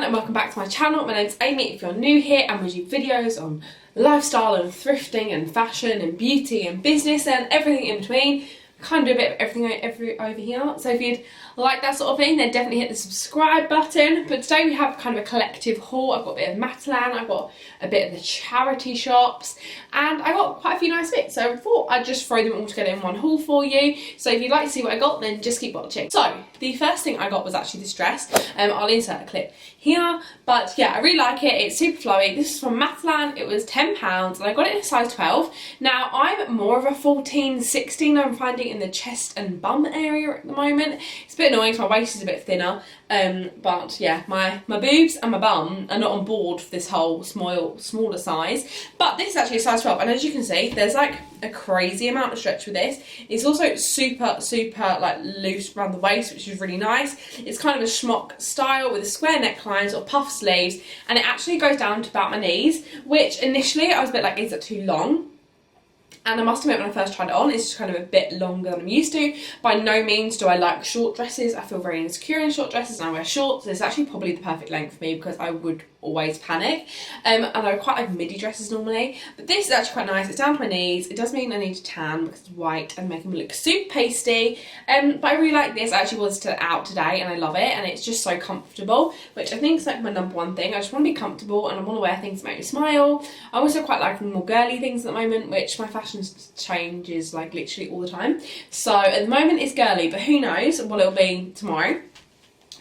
and welcome back to my channel. My name's Amy if you're new here, and we do videos on lifestyle and thrifting and fashion and beauty and business and everything in between. Kind of do a bit of everything over here. So if you'd like that sort of thing, then definitely hit the subscribe button. But today we have kind of a collective haul. I've got a bit of Matalan, I've got a bit of the charity shops, and I got quite a few nice bits. So I thought I'd just throw them all together in one haul for you. So if you'd like to see what I got, then just keep watching. So the first thing I got was actually this dress. I'll insert a clip here. But yeah, I really like it. It's super flowy. This is from Matalan. It was £10 and I got it in a size 12. Now I'm more of a 14, 16. I'm finding in the chest and bum area at the moment. It's a bit annoying because my waist is a bit thinner, but yeah, my boobs and my bum are not on board for this whole smaller size. But this is actually a size 12, and as you can see, there's like a crazy amount of stretch with this. It's also super like loose around the waist, which is really nice. It's kind of a schmock style with a square necklines or puff sleeves, and it actually goes down to about my knees, which initially I was a bit like, is it too long? And I must admit, when I first tried it on, it's just kind of a bit longer than I'm used to. By no means do I like short dresses. I feel very insecure in short dresses and I wear shorts. It's actually probably the perfect length for me because I would always panic. And I quite like midi dresses normally. But this is actually quite nice. It's down to my knees. It does mean I need to tan because it's white and make them look super pasty. But I really like this. I actually was out today and I love it. And it's just so comfortable, which I think is like my #1 thing. I just want to be comfortable and I want to wear things that make me smile. I also quite like more girly things at the moment, which my fashion changes like literally all the time. So at the moment it's girly, but who knows what it'll be tomorrow.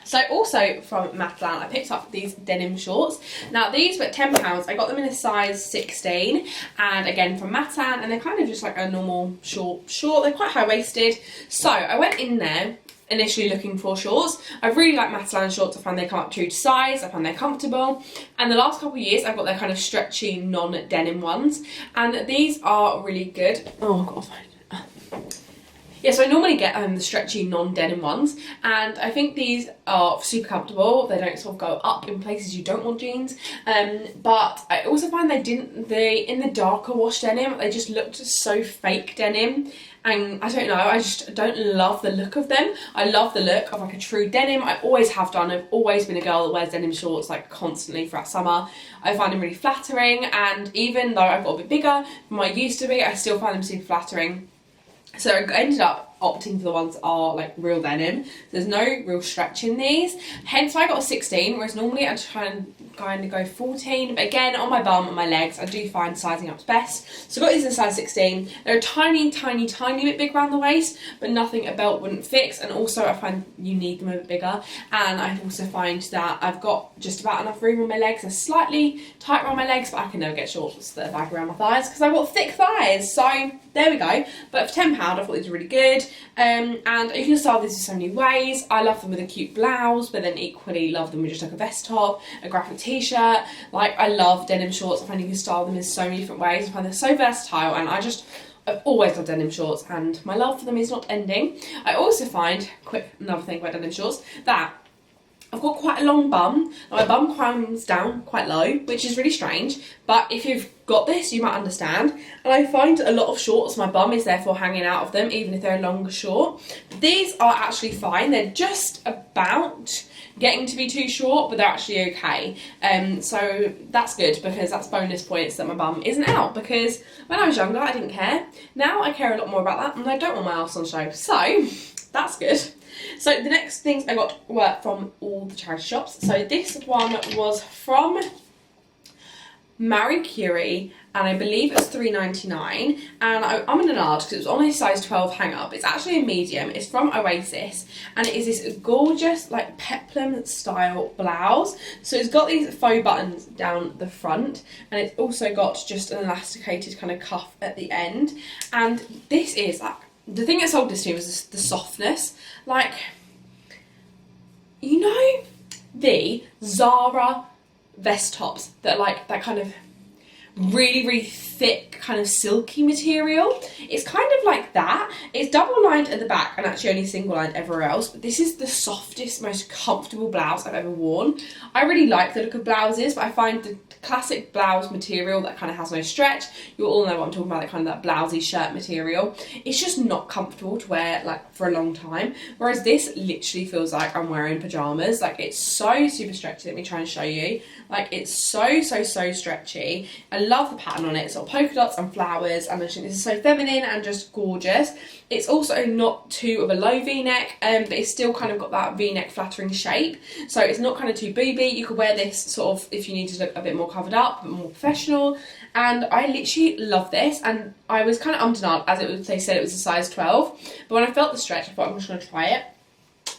So also from Matalan, I picked up these denim shorts. Now these were £10. I got them in a size 16, and again from Matalan, and they're kind of just like a normal short. They're quite high-waisted. So I went in there initially looking for shorts. I really like Matalan shorts. I find they come up true to size. I find they're comfortable. And the last couple of years, I've got their kind of stretchy non-denim ones, and these are really good. Oh, I've got to find it. Yeah, so I normally get the stretchy non-denim ones, and I think these are super comfortable. They don't sort of go up in places you don't want jeans, but I also find in the darker wash denim, they just looked so fake denim, and I don't know, I just don't love the look of them. I love the look of like a true denim. I always have done. I've always been a girl that wears denim shorts like constantly throughout summer. I find them really flattering, and even though I've got a bit bigger than what I used to be, I still find them super flattering. So I ended up opting for the ones that are like real denim. There's no real stretch in these, hence why I got a 16, whereas normally I try and kind of go 14. But again, on my bum and my legs, I do find sizing up's best. So I got these in size 16. They're a tiny bit big around the waist, but nothing a belt wouldn't fix. And also I find you need them a bit bigger. And I also find that I've got just about enough room on my legs. They're slightly tight around my legs, but I can never get shorts that are bag around my thighs because I've got thick thighs. So there we go. But for £10, I thought these were really good. And you can style these in so many ways. I love them with a cute blouse, but then equally love them with just like a vest top, a graphic t-shirt. Like, I love denim shorts. I find you can style them in so many different ways. I find they're so versatile, and I've always loved denim shorts, and my love for them is not ending. I also find, another thing about denim shorts, that I've got quite a long bum. My bum comes down quite low, which is really strange, but if you've got this, you might understand. And I find a lot of shorts, my bum is therefore hanging out of them, even if they're a longer short. These are actually fine. They're just about getting to be too short, but they're actually okay. So that's good, because that's bonus points that my bum isn't out, because when I was younger, I didn't care. Now I care a lot more about that, and I don't want my arse on show, so that's good. So the next things I got were from all the charity shops. So this one was from Marie Curie, and I believe it was £3.99, and I'm in a large because it was on a size 12 hang up. It's actually a medium. It's from Oasis, and it is this gorgeous like peplum style blouse. So it's got these faux buttons down the front, and it's also got just an elasticated kind of cuff at the end. And this is like, the thing that sold this to me was the softness. Like, you know, the Zara vest tops that are like that kind of really thick kind of silky material. It's kind of like that. It's double lined at the back and actually only single lined everywhere else, but this is the softest, most comfortable blouse I've ever worn. I really like the look of blouses, but I find the classic blouse material that kind of has no stretch, you all know what I'm talking about, that kind of that blousey shirt material, it's just not comfortable to wear like for a long time, whereas this literally feels like I'm wearing pajamas. Like, it's so super stretchy. Let me try and show you. Like, it's so stretchy. I love the pattern on it. It's got polka dots and flowers, and I think this is so feminine and just gorgeous. It's also not too of a low v-neck, but it's still kind of got that v-neck flattering shape, so it's not kind of too booby. You could wear this sort of if you need to look a bit more covered up, a bit more professional, and I literally love this. And I was kind of and ahhing, as it was, they said it was a size 12, but when I felt the stretch I thought I'm just going to try it.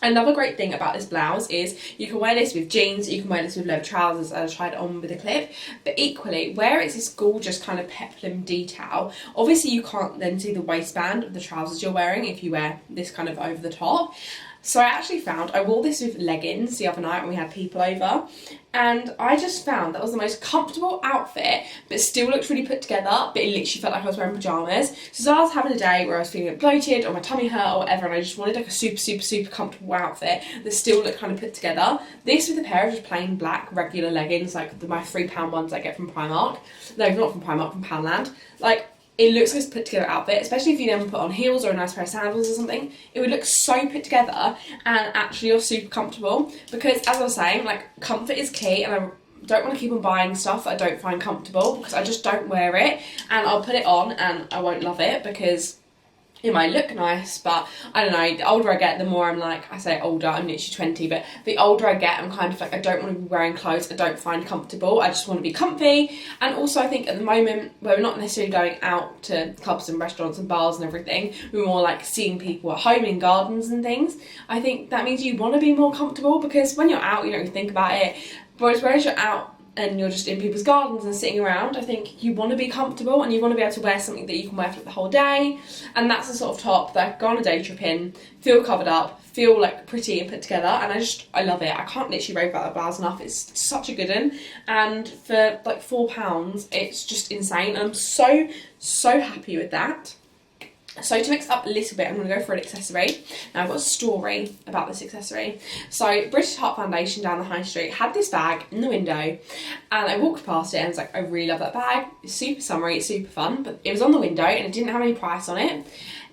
Another great thing about this blouse is you can wear this with jeans, you can wear this with leather trousers, and I tried it on with a clip, but equally, where it's this gorgeous kind of peplum detail, obviously you can't then see the waistband of the trousers you're wearing if you wear this kind of over the top. So I actually found, I wore this with leggings the other night when we had people over, and I just found that was the most comfortable outfit, but still looked really put together, but it literally felt like I was wearing pyjamas. So I was having a day where I was feeling a bit bloated or my tummy hurt or whatever, and I just wanted like a super comfortable outfit that still looked kind of put together. This with a pair of just plain black regular leggings, like my £3 ones I get from Primark. No, not from Primark, from Poundland. Like, it looks like a put together outfit, especially if you then put on heels or a nice pair of sandals or something. It would look so put together, and actually you're super comfortable, because as I was saying, like, comfort is key, and I don't want to keep on buying stuff that I don't find comfortable, because I just don't wear it, and I'll put it on and I won't love it because it might look nice, but I don't know, the older I get, the more I'm like, I say older, I'm literally 20, but the older I get, I'm kind of like, I don't want to be wearing clothes I don't find comfortable, I just want to be comfy. And also I think at the moment, we're not necessarily going out to clubs and restaurants and bars and everything, we're more like seeing people at home in gardens and things. I think that means you want to be more comfortable, because when you're out, you don't really think about it, whereas you're out and you're just in people's gardens and sitting around, I think you want to be comfortable and you want to be able to wear something that you can wear for the whole day. And that's the sort of top that I could go on a day trip in, feel covered up, feel like pretty and put together, and I love it. I can't literally rave about the blouse enough. It's such a good one, and for like £4 it's just insane, and I'm so happy with that. So to mix up a little bit, I'm going to go for an accessory. Now I've got a story about this accessory. So British Heart Foundation down the high street had this bag in the window, and I walked past it and was like, I really love that bag. It's super summery, it's super fun, but it was on the window and it didn't have any price on it.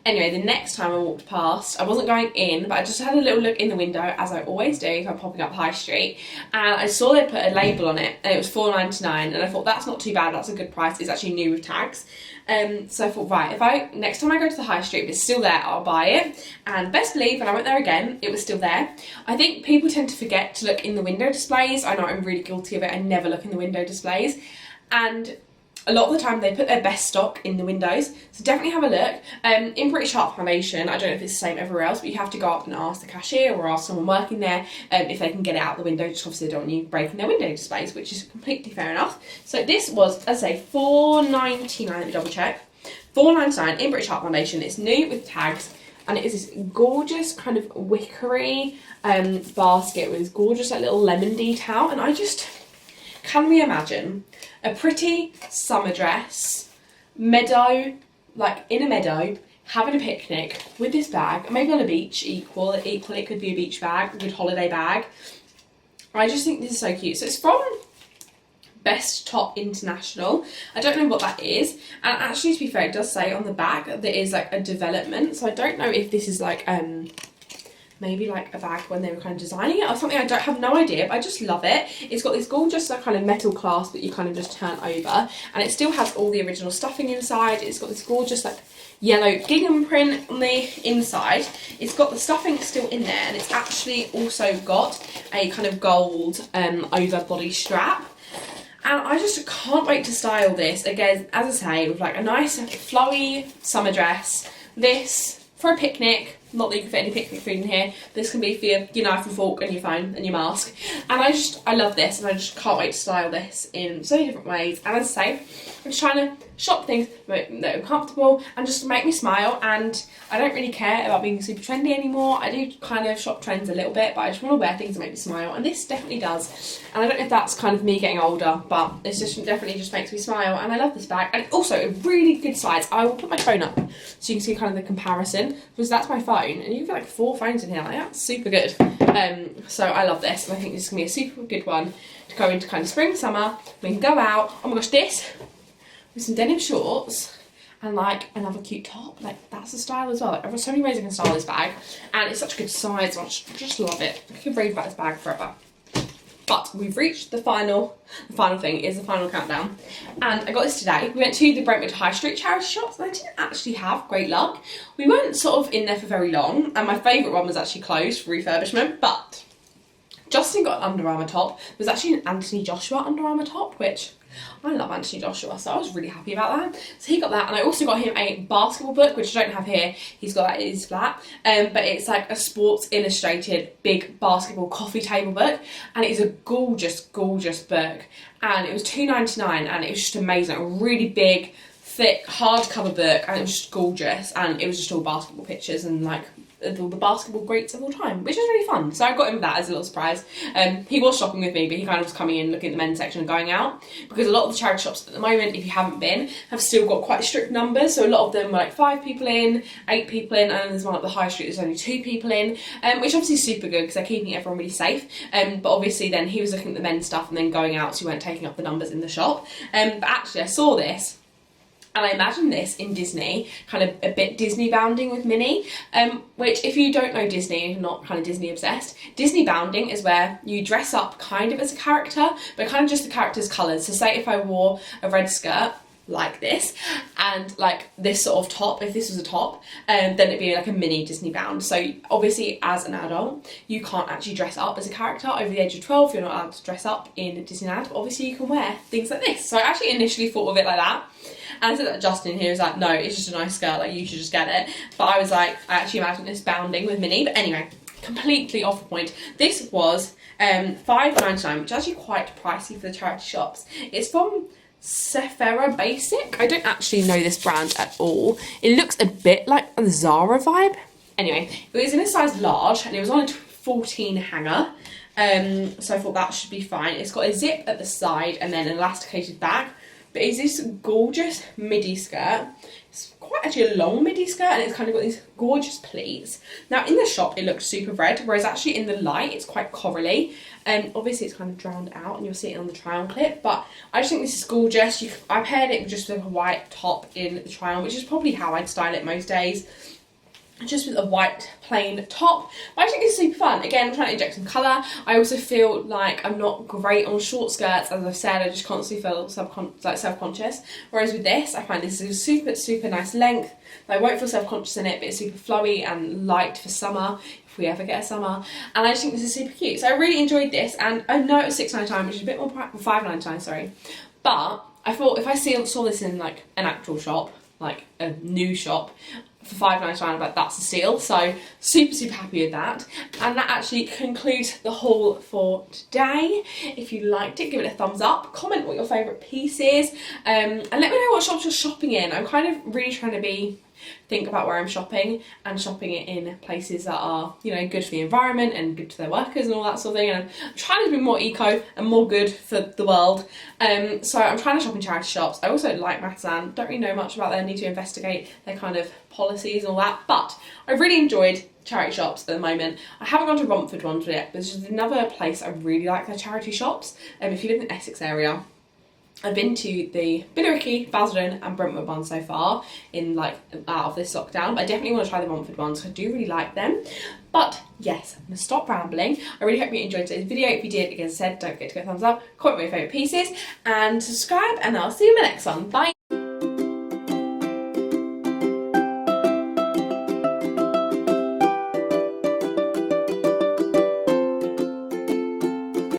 Anyway, the next time I walked past, I wasn't going in, but I just had a little look in the window, as I always do if I'm popping up high street, and I saw they put a label on it, and it was £4.99, and I thought, that's not too bad, that's a good price, it's actually new with tags. So I thought, right, next time I go to the high street, if it's still there, I'll buy it. And best believe, when I went there again, it was still there. I think people tend to forget to look in the window displays. I know I'm really guilty of it, I never look in the window displays, and a lot of the time they put their best stock in the windows, so definitely have a look. In British Heart Foundation, I don't know if it's the same everywhere else, but you have to go up and ask the cashier or ask someone working there if they can get it out the window, just obviously they don't want you breaking their window displays, which is completely fair enough. So this was, as I say, £4.99, let me double check, £4.99 in British Heart Foundation. It's new with tags, and it is this gorgeous kind of wickery basket with this gorgeous like little lemon detail, and I just, can we imagine a pretty summer dress, meadow, like in a meadow, having a picnic with this bag, maybe on a beach, equally it could be a beach bag, a good holiday bag. I just think this is so cute. So it's from Best Top International. I don't know what that is, and actually to be fair, it does say on the back that there is like a development, so I don't know if this is like maybe like a bag when they were kind of designing it or something. I don't have no idea, but I just love it. It's got this gorgeous like kind of metal clasp that you kind of just turn over, and it still has all the original stuffing inside. It's got this gorgeous like yellow gingham print on the inside. It's got the stuffing still in there, and it's actually also got a kind of gold over body strap. And I just can't wait to style this again, as I say, with like a nice flowy summer dress. This for a picnic, Not that you can fit any picnic food in here. This can be for your knife and fork and your phone and your mask. And I love this, and I just can't wait to style this in so many different ways. And as I say, I'm just trying to shop things that are comfortable and just make me smile. And I don't really care about being super trendy anymore. I do kind of shop trends a little bit, but I just want to wear things that make me smile, and this definitely does. And I don't know if that's kind of me getting older, but it's just definitely just makes me smile, and I love this bag. And it's also a really good size. I will put my phone up so you can see kind of the comparison, because that's my phone, and you can get like 4 phones in here. Like, that's super good. So I love this, and I think this is gonna be a super good one to go into kind of spring, summer. We can go out. Oh my gosh, this with some denim shorts and like another cute top, like that's the style as well. Like, I've got so many ways I can style this bag, and it's such a good size. I just love it. I could rave about this bag forever. But we've reached the final thing, is the final countdown. And I got this today. We went to the Brentwood High Street charity shops, and I didn't actually have great luck. We weren't sort of in there for very long, and my favourite one was actually closed for refurbishment, but Justin got an Under Armour top. There was actually an Anthony Joshua Under Armour top, which I love Anthony Joshua, so I was really happy about that. So he got that, and I also got him a basketball book, which I don't have here. He's got that in his flat, but it's like a Sports Illustrated big basketball coffee table book, and it is a gorgeous, gorgeous book. And it was $2.99, and it was just amazing. A really big, thick, hardcover book, and it was just gorgeous. And it was just all basketball pictures and like all the basketball greats of all time, which was really fun. So I got him that as a little surprise. He was shopping with me, but he kind of was coming in, looking at the men's section and going out, because a lot of the charity shops at the moment, if you haven't been, have still got quite strict numbers. So a lot of them were like 5 people in, 8 people in, and there's one at the high street, there's only 2 people in, which obviously is super good because they're keeping everyone really safe. But obviously then he was looking at the men's stuff and then going out, so he weren't taking up the numbers in the shop. But actually I saw this, and I imagine this in Disney, kind of a bit Disney bounding with Minnie, which if you don't know Disney, you're not kind of Disney obsessed, Disney bounding is where you dress up kind of as a character, but kind of just the character's colours. So say if I wore a red skirt, like this, and like this sort of top, if this was a top, then it'd be like a mini Disney bound. So obviously as an adult you can't actually dress up as a character. Over the age of 12 you're not allowed to dress up in Disneyland, but obviously you can wear things like this. So I actually initially thought of it like that, and I said that to Justin, he was like, no, it's just a nice skirt, like you should just get it. But I was like, I actually imagine this bounding with Minnie. But anyway, completely off the point. This was $5.99, which is actually quite pricey for the charity shops. It's from Sephora Basic. I don't actually know this brand at all. It looks a bit like a Zara vibe. Anyway, it was in a size large, and it was on a 14 hanger. So I thought that should be fine. It's got a zip at the side and then an elasticated back. But it's this gorgeous midi skirt. It's quite actually a long midi skirt, and it's kind of got these gorgeous pleats. Now in the shop it looked super red, whereas actually in the light it's quite corally. Obviously it's kind of drowned out, and you'll see it on the try on clip, but I just think this is gorgeous. I paired it just with a white top in the try on, which is probably how I'd style it most days. Just with a white plain top. But I think it's super fun. Again, I'm trying to inject some colour. I also feel like I'm not great on short skirts. As I've said, I just constantly feel self-conscious. Whereas with this, I find this is a super, super nice length. I won't feel self-conscious in it, but it's super flowy and light for summer, if we ever get a summer. And I just think this is super cute. So I really enjoyed this. And I know it was $6.99, which is a bit more, $5.99, sorry. But I thought if I saw this in like an actual shop, like a new shop, for $5.99, but that's a steal. So super, super happy with that. And that actually concludes the haul for today. If you liked it, give it a thumbs up, comment what your favourite piece is, and let me know what shops you're shopping in. I'm kind of really trying to think about where I'm shopping, and shopping it in places that are, you know, good for the environment and good to their workers and all that sort of thing. And I'm trying to be more eco and more good for the world. So I'm trying to shop in charity shops. I also like Matalan. Don't really know much about them. Need to investigate their kind of policies and all that. But I've really enjoyed charity shops at the moment. I haven't gone to Romford ones yet, but there's just another place I really like their charity shops. If you live in the Essex area, I've been to the Billericay, Basildon and Brentwood ones so far in like out of this lockdown. But I definitely want to try the Romford ones because I do really like them. But yes, I'm going to stop rambling. I really hope you enjoyed today's video. If you did, again, as I said, don't forget to give a thumbs up, comment what your favourite pieces, and subscribe, and I'll see you in the next one. Bye!